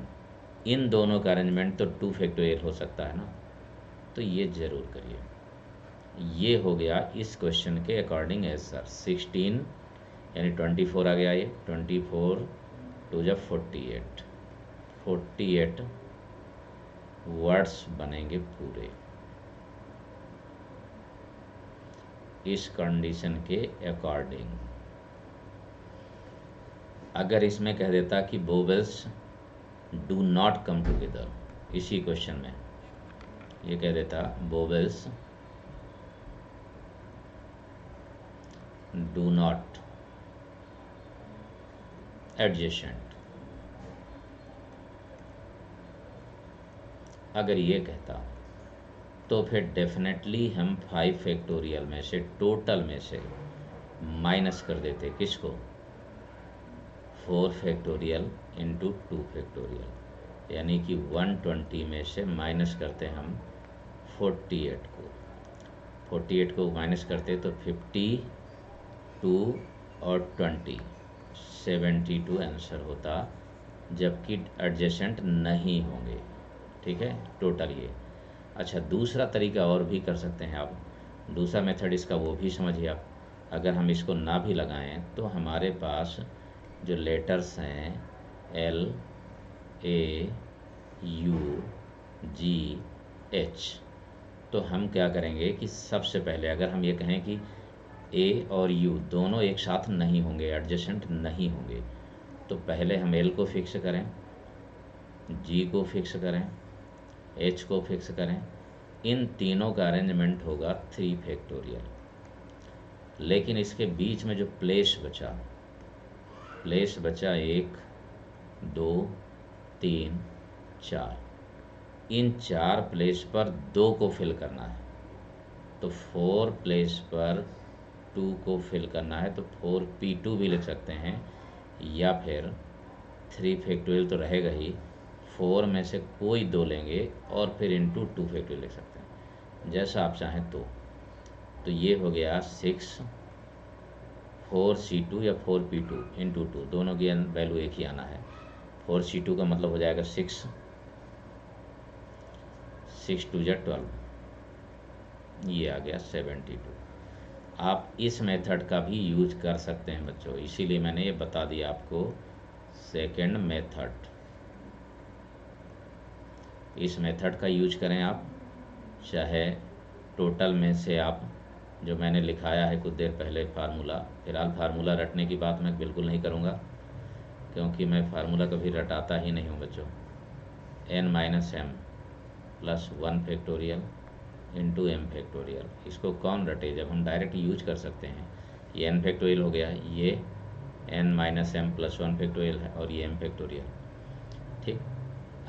इन दोनों का अरेंजमेंट तो 2 फैक्टोरियल हो सकता है ना, तो ये ज़रूर करिए। ये हो गया इस क्वेश्चन के अकॉर्डिंग आंसर। 16 यानी 24 आ गया, ये 24 टू जब 48 वर्ड्स बनेंगे पूरे इस कंडीशन के अकॉर्डिंग। अगर इसमें कह देता कि vowels do not come together, इसी क्वेश्चन में ये कह देता वोवेल्स डू नॉट एडजेसेंट, अगर ये कहता तो फिर डेफिनेटली हम 5 फैक्टोरियल में से, टोटल में से माइनस कर देते किसको, 4 फैक्टोरियल इंटू 2 फैक्टोरियल, यानी कि 120 में से माइनस करते हम 48 को, 48 को माइनस करते तो 52 और 20 72 आंसर होता, जबकि एडजेसेंट नहीं होंगे, ठीक है, टोटल ये। अच्छा, दूसरा तरीका और भी कर सकते हैं आप, दूसरा मेथड इसका वो भी समझिए आप। अगर हम इसको ना भी लगाएं तो हमारे पास जो लेटर्स हैं L A you ji H, तो हम क्या करेंगे कि सबसे पहले अगर हम ये कहें कि ए और यू दोनों एक साथ नहीं होंगे, एडजेसेंट नहीं होंगे, तो पहले हम एल को फिक्स करें, जी को फिक्स करें, एच को फिक्स करें, इन तीनों का अरेंजमेंट होगा 3 फैक्टोरियल। लेकिन इसके बीच में जो प्लेस बचा 1 2 3 4, इन 4 प्लेस पर 2 को फिल करना है, तो 4 प्लेस पर 2 को फिल करना है, तो 4p2 भी लिख सकते हैं, या फिर 3 फैक्टोरियल तो रहेगा ही, 4 में से कोई 2 लेंगे और फिर इंटू 2 फैक्टोरियल लिख सकते हैं, जैसा आप चाहें। तो ये हो गया 6 4c2 या 4p2 इंटू 2, दोनों की वैल्यू एक ही आना है। 4c2 का मतलब हो जाएगा 6 2 जा 12, ये आ गया 72। आप इस मेथड का भी यूज कर सकते हैं बच्चों, इसीलिए मैंने ये बता दिया आपको सेकंड मेथड। इस मेथड का यूज करें आप, चाहे टोटल में से आप जो मैंने लिखाया है कुछ देर पहले फार्मूला, फिलहाल फार्मूला रटने की बात मैं बिल्कुल नहीं करूँगा क्योंकि मैं फार्मूला कभी रटाता ही नहीं हूँ बच्चों। n minus M plus 1 factorial into M factorial, इसको कौन रटे जब हम डायरेक्ट यूज कर सकते हैं। ये n फैक्टोरियल हो गया, ये n minus M plus 1 factorial है और ये m फैक्टोरियल। ठीक,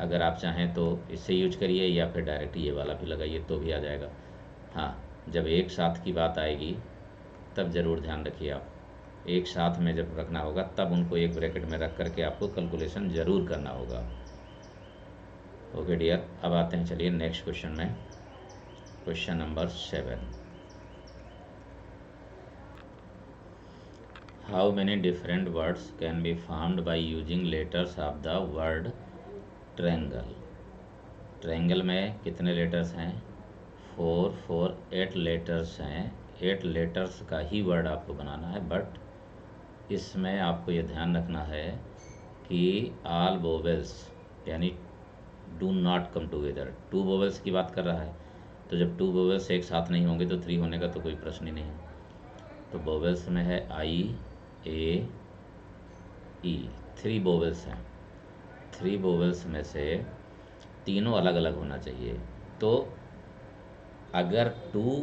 अगर आप चाहें तो इससे यूज करिए या फिर डायरेक्ट ये वाला भी लगाइए तो भी आ जाएगा। हाँ, जब एक साथ की बात आएगी तब ज़रूर ध्यान रखिए आप, एक साथ में जब रखना होगा तब उनको एक ब्रैकेट में रख करके आपको कैलकुलेशन ज़रूर करना होगा। ओके डियर, अब आते हैं चलिए नेक्स्ट क्वेश्चन में, question number 7। How many different words can be formed by using letters of the word triangle. Triangle में कितने लेटर्स हैं? 4 4 8 लेटर्स हैं। 8 लेटर्स का ही वर्ड आपको बनाना है, बट इसमें आपको ये ध्यान रखना है कि ऑल वोवेल्स यानी do not come together. 2 vowels की बात कर रहा है, तो जब 2 वोवेल्स एक साथ नहीं होंगे तो 3 होने का तो कोई प्रश्न ही नहीं है। तो वोवेल्स में है आई ए ई, 3 वोवेल्स हैं। 3 वोवेल्स में से तीनों अलग अलग होना चाहिए। तो अगर 2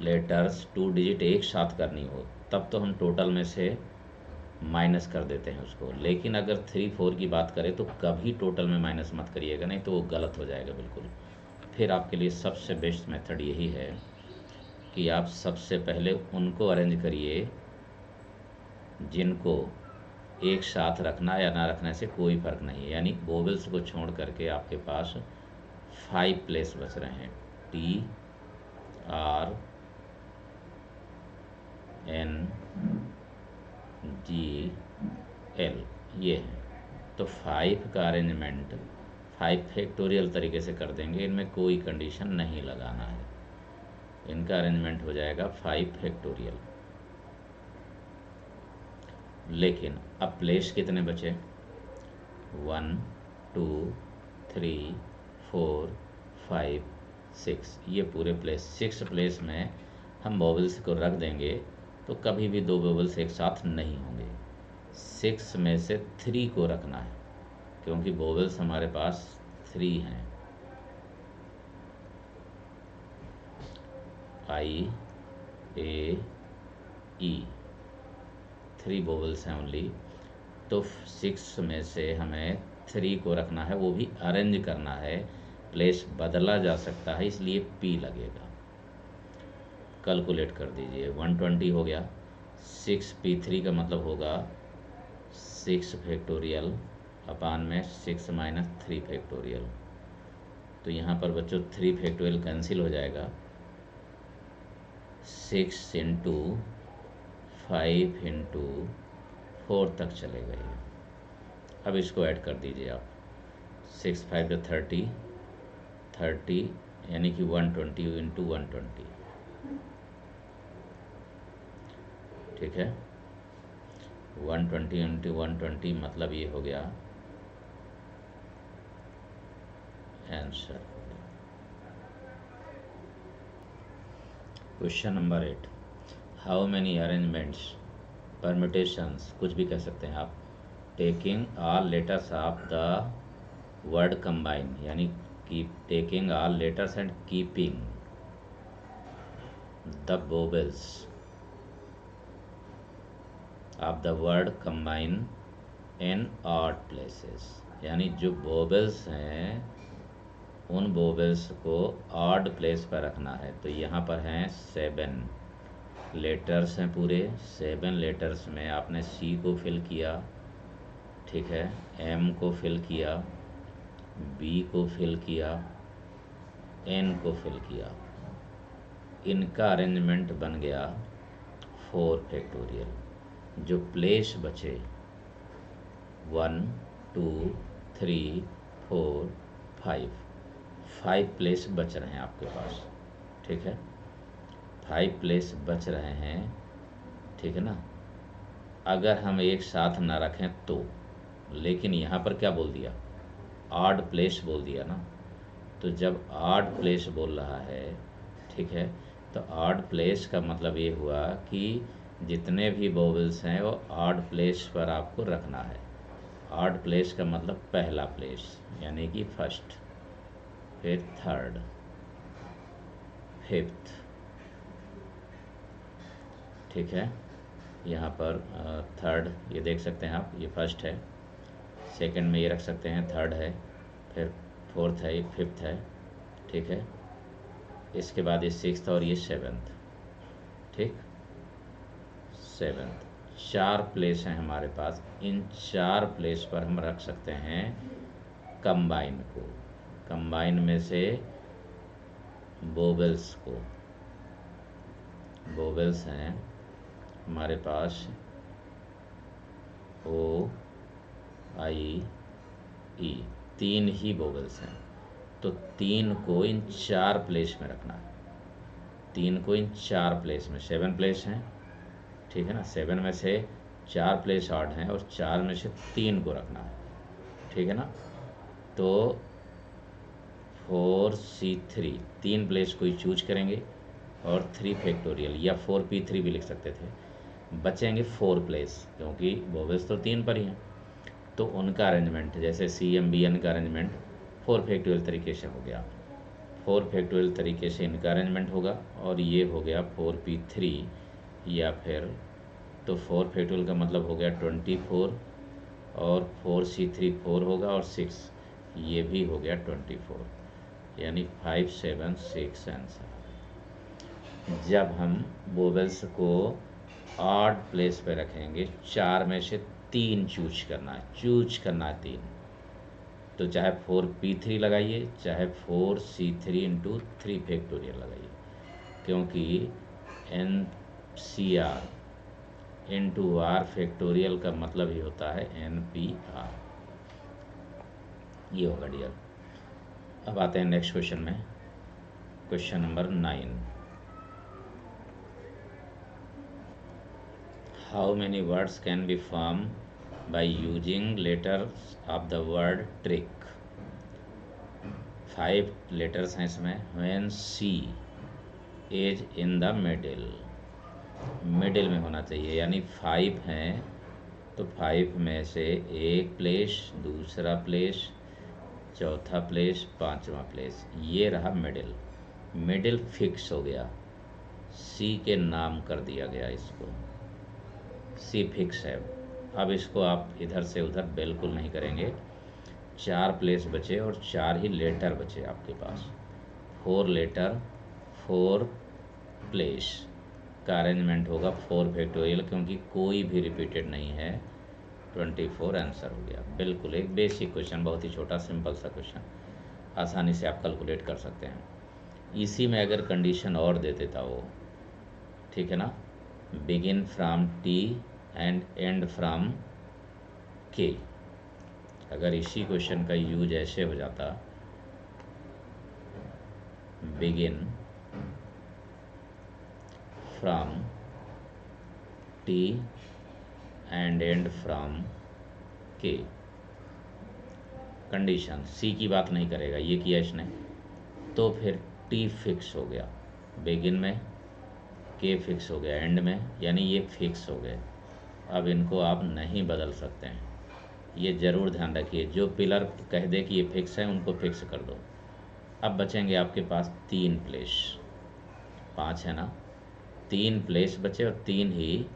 लेटर्स 2 डिजिट एक साथ करनी हो तब तो हम टोटल में से माइनस कर देते हैं उसको, लेकिन अगर 3 4 की बात करें तो कभी टोटल में माइनस मत करिएगा, नहीं तो वो गलत हो जाएगा बिल्कुल। फिर आपके लिए सबसे बेस्ट मेथड यही है कि आप सबसे पहले उनको अरेंज करिए जिनको एक साथ रखना या ना रखने से कोई फ़र्क नहीं है। यानी वोवेल्स को छोड़ करके आपके पास 5 प्लेस बच रहे हैं, T R N G L, ये है। तो 5 का अरेंजमेंट 5 फैक्टोरियल तरीके से कर देंगे, इनमें कोई कंडीशन नहीं लगाना है। इनका अरेंजमेंट हो जाएगा 5 फैक्टोरियल। लेकिन अब प्लेस कितने बचे? 1 2 3 4 5 6, ये पूरे प्लेस 6 प्लेस में हम वोवेल्स को रख देंगे तो कभी भी 2 वोवेल्स एक साथ नहीं होंगे। 6 में से 3 को रखना है क्योंकि वोवेल्स हमारे पास 3 हैं, आई ए ई, 3 वोवेल्स हैं ओनली। तो 6 में से हमें 3 को रखना है, वो भी अरेंज करना है। प्लेस बदला जा सकता है इसलिए पी लगेगा। कैलकुलेट कर दीजिए, 120 हो गया। 6p3 का मतलब होगा 6 फैक्टोरियल अपान में 6 माइनस 3 फैक्टोरियल। तो यहाँ पर बच्चों 3 फैक्टोरियल कैंसिल हो जाएगा, 6 इंटू 5 इंटू 4 तक चलेगा ये। अब इसको ऐड कर दीजिए आप, 6 5 जो 30 यानी कि 120 इंटू 120, ठीक है। 120 इंटू 120 मतलब ये हो गया answer. Question number 8, how many arrangements permutations, कुछ भी कह सकते हैं आप, taking all letters of the word combine, यानी keep taking all letters and keeping the vowels of the word combine in odd places, यानी जो वोवेल्स हैं उन वोवेल्स को ऑड प्लेस पर रखना है। तो यहाँ पर हैं 7 लेटर्स हैं, पूरे 7 लेटर्स में आपने सी को फिल किया, ठीक है, एम को फिल किया, बी को फिल किया, एन को फिल किया। इनका अरेंजमेंट बन गया 4 फैक्टोरियल। जो प्लेस बचे 1 2 3 4 5 प्लेस बच रहे हैं आपके पास, ठीक है, 5 प्लेस बच रहे हैं, ठीक है ना। अगर हम एक साथ ना रखें तो, लेकिन यहाँ पर क्या बोल दिया, ऑड प्लेस बोल दिया ना। तो जब ऑड प्लेस बोल रहा है, ठीक है, तो ऑड प्लेस का मतलब ये हुआ कि जितने भी वोवेल्स हैं वो ऑड प्लेस पर आपको रखना है। ऑड प्लेस का मतलब पहला प्लेस, यानी कि फर्स्ट, फिर थर्ड, फिफ्थ, ठीक है। यहाँ पर थर्ड ये देख सकते हैं आप, ये फर्स्ट है, सेकंड में ये रख सकते हैं, थर्ड है, फिर फोर्थ है, ये फिफ्थ है, ठीक है। इसके बाद ये सिक्स्थ और ये सेवन्थ, ठीक, सेवन्थ। 4 प्लेस हैं हमारे पास। इन 4 प्लेस पर हम रख सकते हैं कंबाइन को, कंबाइन में से वोवेल्स को। वोवेल्स हैं हमारे पास ओ, आई, ई, 3 ही वोवेल्स हैं। तो 3 को इन 4 प्लेस में रखना है, 3 को इन 4 प्लेस में, 7 प्लेस हैं, ठीक है ना। 7 में से 4 प्लेस ऑड हैं और 4 में से 3 को रखना है, ठीक है ना। तो 4C3, 3 प्लेस को ही चूज करेंगे और 3 फैक्टोरियल या 4P3 भी लिख सकते थे। बचेंगे 4 प्लेस, क्योंकि वोवेल्स तो 3 पर ही हैं। तो उनका अरेंजमेंट, जैसे CMBN का अरेंजमेंट 4 फैक्टोरियल तरीके से हो गया, 4 फैक्टोरियल तरीके से इनका अरेंजमेंट होगा। और ये हो गया 4P3 या फिर, तो 4 फैक्टोरियल का मतलब हो गया 24, और 4C3 4 होगा, और 6 ये भी हो गया 24, यानी 5, 7, 6 आंसर। जब हम वोवेल्स को ऑड प्लेस पे रखेंगे, 4 में से 3 चूज करना है, 3। तो चाहे 4P3 लगाइए, चाहे 4C3 इंटू 3 फैक्टोरियल लगाइए, क्योंकि NCR इंटू आर फैक्टोरियल का मतलब ही होता है NPR। ये होगा डियर। अब आते हैं नेक्स्ट क्वेश्चन में, question number 9। How many words can be form by using letters of the word trick. 5 letters हैं इसमें। When C is in the middle, middle में होना चाहिए, यानी 5 हैं तो 5 में से एक प्लेस, दूसरा प्लेस, चौथा प्लेस, पांचवा प्लेस, ये रहा मिडिल। मिडिल फिक्स हो गया, C के नाम कर दिया गया इसको, C फिक्स है। अब इसको आप इधर से उधर बिल्कुल नहीं करेंगे। 4 प्लेस बचे और 4 ही लेटर बचे आपके पास। 4 लेटर 4 प्लेस का अरेंजमेंट होगा 4 फैक्टोरियल, क्योंकि कोई भी रिपीटेड नहीं है। 24 आंसर हो गया। बिल्कुल एक बेसिक क्वेश्चन, बहुत ही छोटा सिंपल सा क्वेश्चन, आसानी से आप कैलकुलेट कर सकते हैं। इसी में अगर कंडीशन और दे देता वो, ठीक है ना, begin from T and and from K, अगर इसी क्वेश्चन का यूज ऐसे हो जाता, begin from T and and from K, condition C की बात नहीं करेगा, ये किया इसने, तो फिर T फिक्स हो गया बिगिन में, K फिक्स हो गया एंड में, यानी ये फिक्स हो गए। अब इनको आप नहीं बदल सकते हैं, ये ज़रूर ध्यान रखिए। जो पिलर कह दे कि ये फिक्स है उनको फिक्स कर दो। अब बचेंगे आपके पास 3 प्लेस, 5 है ना, 3 प्लेस बचे और 3 ही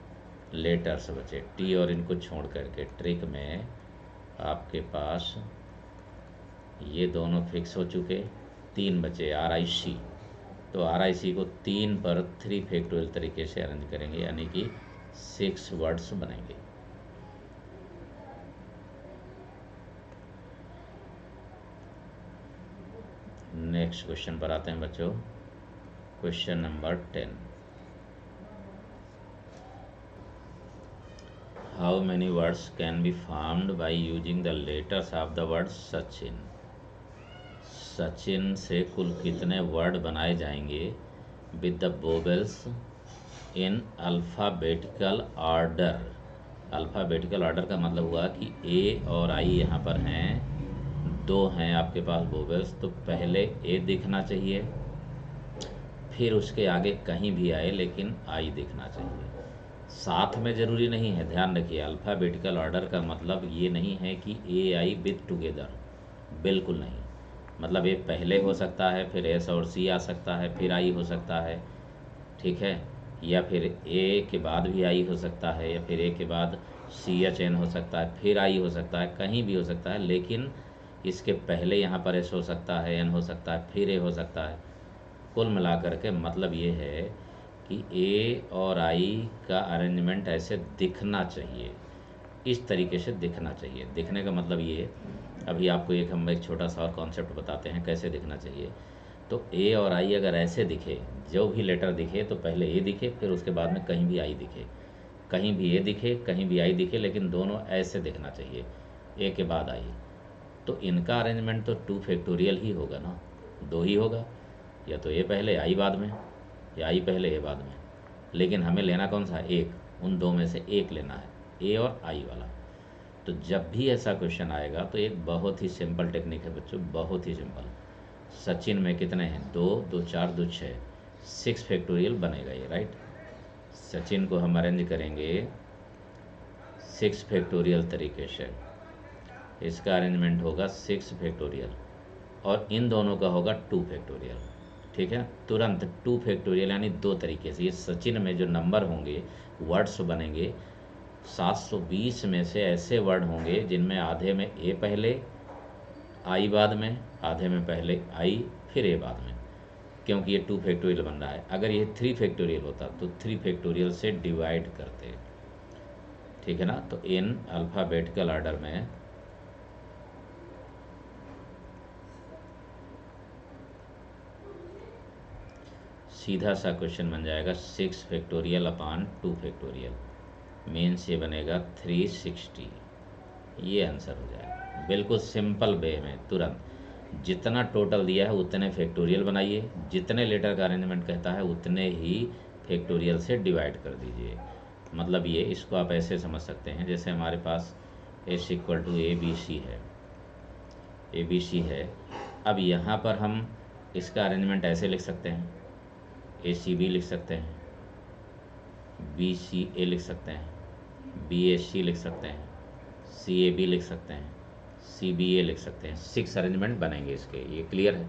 लेटर्स बचे, T और इनको छोड़ करके। ट्रिक में आपके पास ये दोनों फिक्स हो चुके, 3 बचे RIC, तो RIC को 3 पर 3 फैक्टोरियल तरीके से अरेंज करेंगे, यानी कि 6 वर्ड्स बनेंगे। नेक्स्ट क्वेश्चन पर आते हैं बच्चों, question number 10। How many words can be formed by using the letters of the word Sachin. Sachin से कुल कितने वर्ड बनाए जाएंगे with the vowels in alphabetical order. Alphabetical order का मतलब हुआ कि ए और आई यहाँ पर हैं, दो हैं आपके पास वोवेल्स, तो पहले ए दिखना चाहिए, फिर उसके आगे कहीं भी आए लेकिन आई दिखना चाहिए। साथ में ज़रूरी नहीं है, ध्यान रखिए, अल्फ़ाबेटिकल ऑर्डर का मतलब ये नहीं है कि ए आई विथ टुगेदर, बिल्कुल नहीं। मतलब ए पहले हो सकता है, फिर एस और सी आ सकता है, फिर आई हो सकता है, ठीक है, या फिर ए के बाद भी आई हो सकता है, या फिर ए के बाद सी एच एन हो सकता है, फिर आई हो सकता है, कहीं भी हो सकता है, लेकिन इसके पहले यहाँ पर एस हो सकता है, एन हो सकता है, फिर ए हो सकता है। कुल मिलाकर के मतलब ये है कि ए और आई का अरेंजमेंट ऐसे दिखना चाहिए, इस तरीके से दिखना चाहिए। दिखने का मतलब ये, अभी आपको हम एक छोटा सा और कॉन्सेप्ट बताते हैं कैसे दिखना चाहिए। तो ए और आई अगर ऐसे दिखे, जो भी लेटर दिखे तो पहले ए दिखे, फिर उसके बाद में कहीं भी आई दिखे, कहीं भी ए दिखे, कहीं भी आई दिखे, लेकिन दोनों ऐसे दिखना चाहिए, ए के बाद आई। तो इनका अरेंजमेंट तो 2 फैक्टोरियल ही होगा ना, दो ही होगा, या तो ए पहले आई बाद में, या आई पहले ए बाद में। लेकिन हमें लेना कौन सा, एक, उन दो में से एक लेना है, ए और आई वाला। तो जब भी ऐसा क्वेश्चन आएगा तो एक बहुत ही सिंपल टेक्निक है बच्चों, बहुत ही सिंपल। सचिन में कितने हैं, 2, 2 4 2 6, 6 फैक्टोरियल बनेगा ये, राइट। सचिन को हम अरेंज करेंगे 6 फैक्टोरियल तरीके से, इसका अरेंजमेंट होगा 6 फैक्टोरियल, और इन दोनों का होगा 2 फैक्टोरियल, ठीक है। तुरंत 2 फैक्टोरियल यानी दो तरीके से। ये सचिन में जो नंबर होंगे, वर्ड्स बनेंगे, 720 में से ऐसे वर्ड होंगे जिनमें आधे में ए पहले, आई बाद में, आधे में पहले आई, फिर ए बाद में, क्योंकि ये 2 फैक्टोरियल बन रहा है। अगर ये 3 फैक्टोरियल होता तो 3 फैक्टोरियल से डिवाइड करते, ठीक है ना। तो इन अल्फ़ाबेटिकल ऑर्डर में सीधा सा क्वेश्चन बन जाएगा 6 फैक्टोरियल अपॉन 2 फैक्टोरियल, मीन्स ये बनेगा 360। ये आंसर हो जाएगा, बिल्कुल सिंपल वे में। तुरंत जितना टोटल दिया है उतने फैक्टोरियल बनाइए, जितने लेटर का अरेंजमेंट कहता है उतने ही फैक्टोरियल से डिवाइड कर दीजिए। मतलब ये, इसको आप ऐसे समझ सकते हैं जैसे हमारे पास S equal to A B C है, ए बी सी है। अब यहाँ पर हम इसका अरेंजमेंट ऐसे लिख सकते हैं, ए सी बी लिख सकते हैं, बी सी ए लिख सकते हैं, बी ए सी लिख सकते हैं, सी ए बी लिख सकते हैं, सी बी ए लिख सकते हैं। 6 अरेंजमेंट बनेंगे इसके, ये क्लियर है।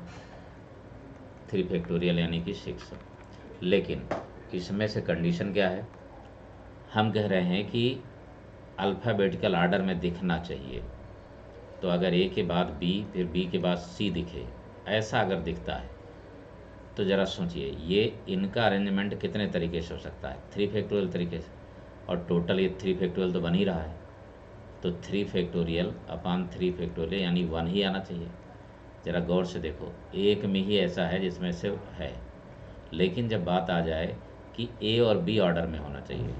3 फैक्टोरियल यानी कि 6। लेकिन इसमें से कंडीशन क्या है, हम कह रहे हैं कि अल्फ़ाबेटिकल ऑर्डर में दिखना चाहिए। तो अगर ए के बाद बी, फिर बी के बाद सी दिखे, ऐसा अगर दिखता है तो ज़रा सोचिए ये इनका अरेंजमेंट कितने तरीके से हो सकता है, 3 फैक्टोरियल तरीके से, और टोटल ये 3 फैक्टोरियल तो बन ही रहा है। तो 3 फैक्टोरियल अपॉन 3 फैक्टोरियल यानी 1 ही आना चाहिए। ज़रा गौर से देखो, एक में ही ऐसा है जिसमें से है, लेकिन जब बात आ जाए कि ए और बी ऑर्डर में होना चाहिए,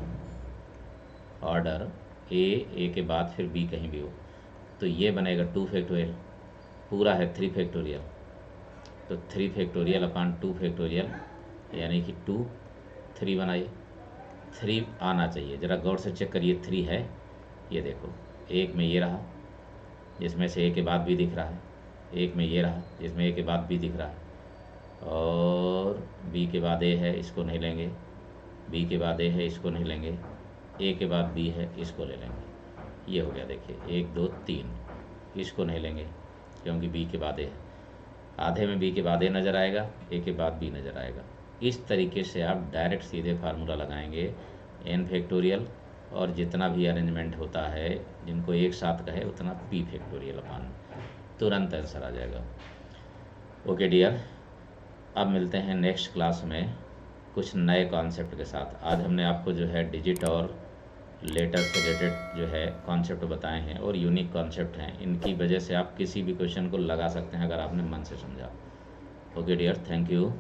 ऑर्डर ए के बाद फिर बी कहीं भी हो, तो ये बनेगा 2 फैक्टोरियल, पूरा है 3 फैक्टोरियल। तो 3 फैक्टोरियल अपॉन 2 फैक्टोरियल यानी कि 2, 3 बनाइए, 3 आना चाहिए। ज़रा गौर से चेक करिए, 3 है, ये देखो, एक में ये रहा जिसमें से ए के बाद भी दिख रहा है, एक में ये रहा जिसमें ए के बाद भी दिख रहा है, और बी के बाद ए है, इसको नहीं लेंगे, बी के बाद ए है, इसको नहीं लेंगे, ए के बाद बी है, इसको ले लेंगे। ये हो गया, देखिए 1 2 3, इसको नहीं लेंगे क्योंकि बी के बाद ए है, आधे में बी के बाद ए नज़र आएगा, ए के बाद बी नज़र आएगा। इस तरीके से आप डायरेक्ट सीधे फार्मूला लगाएंगे, एन फैक्टोरियल और जितना भी अरेंजमेंट होता है जिनको एक साथ कहे उतना पी फैक्टोरियल अपॉन, तुरंत आंसर आ जाएगा। ओके डियर, अब मिलते हैं नेक्स्ट क्लास में कुछ नए कॉन्सेप्ट के साथ। आज हमने आपको जो है डिजिट और लेटर से रिलेटेड जो है कॉन्सेप्ट बताए हैं, और यूनिक कॉन्सेप्ट हैं, इनकी वजह से आप किसी भी क्वेश्चन को लगा सकते हैं अगर आपने मन से समझा। Okay dear, thank you.